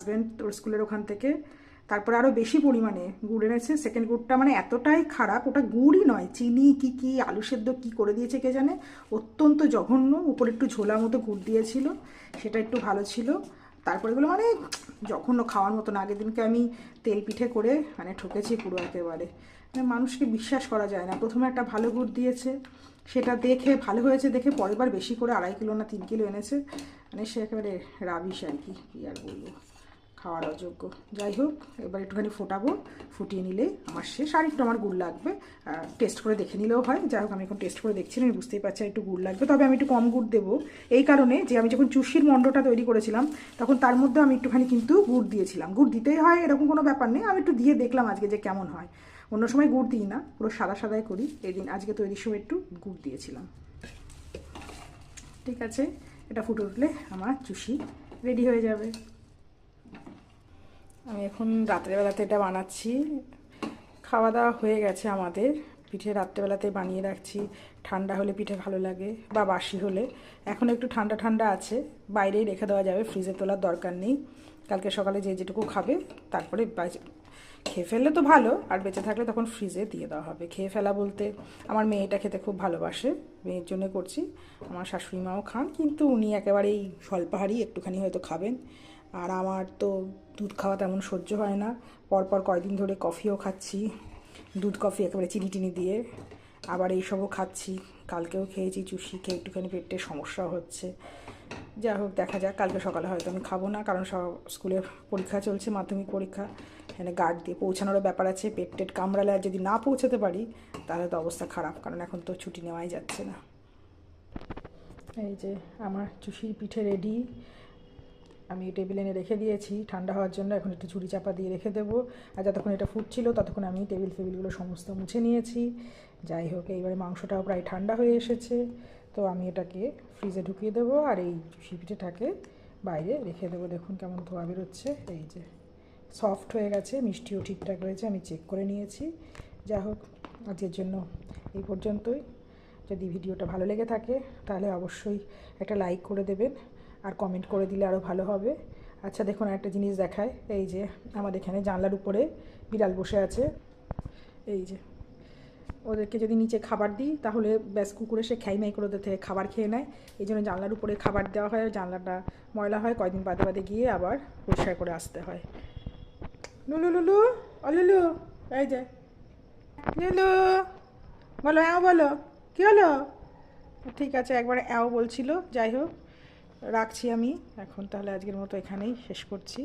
Husband ওর স্কুলের ওখান থেকে। তারপরে আরও বেশি পরিমাণে গুড় এনেছে। সেকেন্ড গুড়টা মানে এতটাই খারাপ, ওটা গুড়ই নয়, চিনি কি আলু সেদ্ধ কী করে দিয়েছে কে জানে, অত্যন্ত জঘন্য। উপরে একটু ঝোলা মতো গুড় দিয়েছিল, সেটা একটু ভালো ছিল। তারপরে এগুলো মানে জঘন্য, খাওয়ার মতো না। আগের দিনকে আমি তেল পিঠে করে মানে ঠকেছি পুরো একেবারে। মানে মানুষকে বিশ্বাস করা যায় না। প্রথমে একটা ভালো গুড় দিয়েছে, সেটা দেখে ভালো হয়েছে দেখে পরের বার বেশি করে 2.5 কিলো না 3 কিলো এনেছে। মানে সে একেবারে রাবিশ আর কি, কী আর বলবো, খাওয়ার অযোগ্য। যাই হোক, এবার একটুখানি ফোটাবো, ফুটিয়ে নিলে আমার শেষ। আর একটু আমার গুড় লাগবে, টেস্ট করে দেখে নিলেও হয়। যাই হোক, আমি এখন টেস্ট করে দেখছি না, আমি বুঝতেই পারছি একটু গুড় লাগবে। তবে আমি একটু কম গুড় দেবো এই কারণে যে আমি যখন চুষির মণ্ডটা তৈরি করেছিলাম তখন তার মধ্যে আমি একটুখানি কিন্তু গুড় দিয়েছিলাম। গুড় দিতেই হয় এরকম কোনো ব্যাপার নেই, আমি একটু দিয়ে দেখলাম আজকে যে কেমন হয়। অন্য সময় গুড় দিই না, পুরো সাদা সাদাই করি। এদিন আজকে তৈরির সময় একটু গুড় দিয়েছিলাম। ঠিক আছে, এটা ফুটে উঠলে আমার চুষি রেডি হয়ে যাবে। আমি এখন রাত্রেবেলাতে এটা বানাচ্ছি। খাওয়া দাওয়া হয়ে গেছে আমাদের, পিঠে রাত্রেবেলাতে বানিয়ে রাখছি। ঠান্ডা হলে পিঠে ভালো লাগে, বা বাসি হলে। এখন একটু ঠান্ডা ঠান্ডা আছে, বাইরেই রেখে দেওয়া যাবে, ফ্রিজে তোলার দরকার নেই। কালকে সকালে যে যেটুকু খাবে তারপরে খেয়ে ফেললে তো ভালো, আর বেঁচে থাকলে তখন ফ্রিজে দিয়ে দেওয়া হবে। খেয়ে ফেলা বলতে আমার মেয়েটা খেতে খুব ভালোবাসে, মেয়ের জন্য করছি। আমার শাশুড়ি মাও খান, কিন্তু উনি একেবারেই স্বল্পাহারী, একটুখানি হয়তো খাবেন। আর আমার তো দুধ খাওয়া তেমন সহ্য হয় না। পরপর কয়দিন ধরে কফিও খাচ্ছি, দুধ কফি একেবারে চিনি টিনি দিয়ে। আবার এইসবও খাচ্ছি, কালকেও খেয়েছি চুষি, খেয়ে একটুখানি পেটের সমস্যা হচ্ছে। যাই হোক, দেখা যাক। কালকে সকালে হয়তো আমি খাবো না, কারণ সব স্কুলে পরীক্ষা চলছে, মাধ্যমিক পরীক্ষা। এখানে গার্ড দিয়ে পৌঁছানোরও ব্যাপার আছে। পেট টেট কামড়ালে আর যদি না পৌঁছাতে পারি তাহলে তো অবস্থা খারাপ, কারণ এখন তো ছুটি নেওয়াই যাচ্ছে না। এই যে আমার চুষির পিঠে রেডি। আমি টেবিলে এনে রেখে দিয়েছি ঠান্ডা হওয়ার জন্য। এখন একটু ঝুড়ি চাপা দিয়ে রেখে দেবো। আর যতক্ষণ এটা ফুটছিল ততক্ষণ আমি টেবিল ফেবিলগুলো সমস্ত মুছে নিয়েছি। যাই হোক, এইবারে মাংসটাও প্রায় ঠান্ডা হয়ে এসেছে, তো আমি এটাকে ফ্রিজে ঢুকিয়ে দেবো। আর এই চুষি পিঠেটাকে বাইরে রেখে দেবো। দেখুন কেমন ধোয়া বেরোচ্ছে, এই যে সফট হয়ে গেছে, মিষ্টিও ঠিকঠাক রয়েছে, আমি চেক করে নিয়েছি। যা হোক, আজকের জন্য এই পর্যন্তই। যদি ভিডিওটা ভালো লেগে থাকে তাহলে অবশ্যই একটা লাইক করে দেবেন, আর কমেন্ট করে দিলে আরও ভালো হবে। আচ্ছা দেখুন, একটা জিনিস দেখায়। এই যে আমাদের এখানে জানলার উপরে বিড়াল বসে আছে। এই যে ওদেরকে যদি নিচে খাবার দিই তাহলে ব্যাস কুকুর এসে খ্যাইমাই করে ওদের থেকে খাবার খেয়ে নেয়। এই জন্য জানলার উপরে খাবার দেওয়া হয়, জানলাটা ময়লা হয়, কয়েকদিন বাদে বাদে গিয়ে আবার পরিষ্কার করে আসতে হয়। লুলু লুলু, ও লুলু, এই যে লুলু, বলো অ্যাও, বলো কী হলো। ঠিক আছে, একবার অ্যাও বলছিল। যাই হোক, রাখছি আমি এখন, তাহলে আজকের মতো এখানেই শেষ করছি।